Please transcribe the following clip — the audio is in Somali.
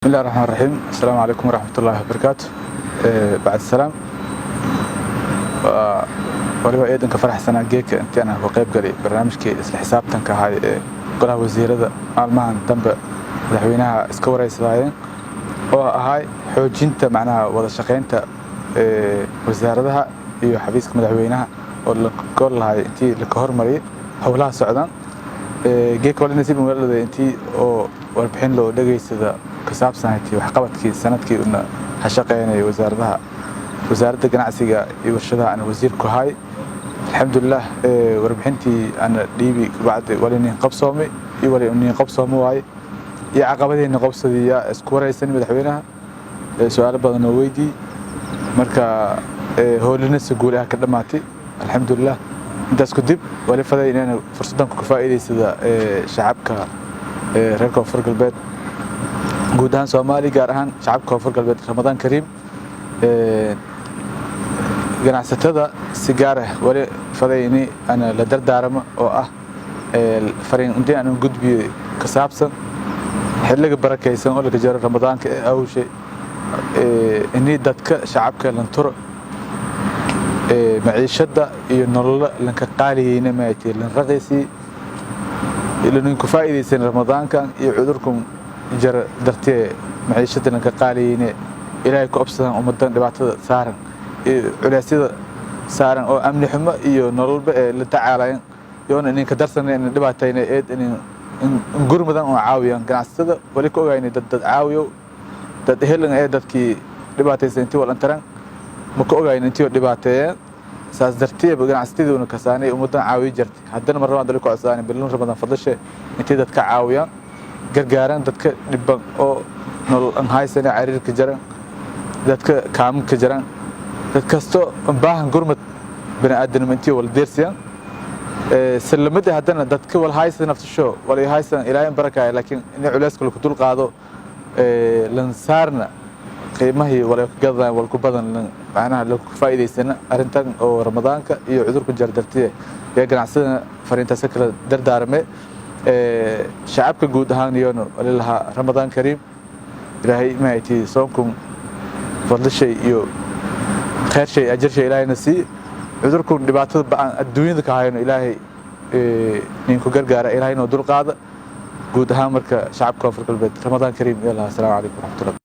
بسم الله الرحمن الرحيم. السلام عليكم ورحمة الله وبركاته. بعد السلام waliba eedan ka faraxsanaa geeka intii aan ka qayb galay barnaamijkii isla xisaabtanka ahaa ee golaha wasiirada maalmahan dambe madaxweynaha iska wareysadayeen oo ahay xoojinta macnaha wada shaqeynta wasaaradaha iyo xafiiska madaxweynaha oo la gol lahay intii la ka hormariyay howlaha socdaan geeka wali nasiib u leedahay intii oo warbixin loo dhageysada ka saabsanayd waxqabadkii sanadkii una shaqeynay wasaaradda ganacsiga iyo warshadaha aan wasiirku ahay alxamdulillah warbixintii aan dhiibi bacdi wali nin qabsoomay iyo wali nin qabsoomo waay iyo caqabadaheena qabsadiya isku wareysan madaxweynaha su'aalo badan oo weydii marka howlina si guul ah ka dhamaatay alxamdulillah intaas ku dib wali faday inaan fursadan ku faa'iideysada shacabka reer Koonfur Galbeed guud ahaan Soomaaliya gaar ahaan shacabka Koonfur Galbeed Ramadaan Kariim ganacsatada si gaar ah wali fadayni ana la dardaarmo oo ah fariin intii aan gudbiyo ka saabsan xilliga barakeysan oo laga jaro Ramadaanka awshay inii dadka shacabka lan turo maciishada iyo nolol lan ka qaaliyeen ma ay tii lan raqiisi ilaa ku faa'iideysan Ramadaanka iyo cudurkum jar dartee maciishada lan ka qaaliyeen ilaahay ku absadan ummadan dhibaatada saaran culeysyada saaran oo amni xumo iyo nololba la tacaalayeen yoona in ka darsaneen dhibaatayna in gurmadan oo caawiyaan ganacsatada wali ku ogaynay dad caawiyo dad helan dadkii dhibaataysan intii wal taran ma ku ogaynay intii dhibaateeyeen saas darteed ganacsatada ka saanay ummadan caawiyo jirtay haddana mar rabaan dalku codsaanay bilin Ramadaan fadlashay intii dadka caawiyaan gargaaran dadka dhiban oo nolol aan haysan cariirka jaran dadka kaamka jaran dad kasto baahan gurmad bini'aadamnimada wal deersiyan salamada haddana dadka wal haysan nafsasho wal haysan ilaahay barakaay laakiin in culeyska ku dul qaado lan saarna qiimaha wala gadaan wal ku badan macnaha la ku faa'iideysana arintan oo Ramadaanka iyo cudurka jardartiye ee ganacsiga fariintaas kala dardaarmay shacabka guud ahaan iyo walaalaha Ramadaan Kariim ilaahay ma ay tii soonkum fadlashay iyo خير شيء أجر شيء إلهي نسي عذركم دبعتوا الدنيا ذك هاي إنه إلهي نينكو جرجارة إلهي نودر قاعدة جود هامرك شعب كافر كل بيت رمضان كريم يلا السلام عليكم ورحمة الله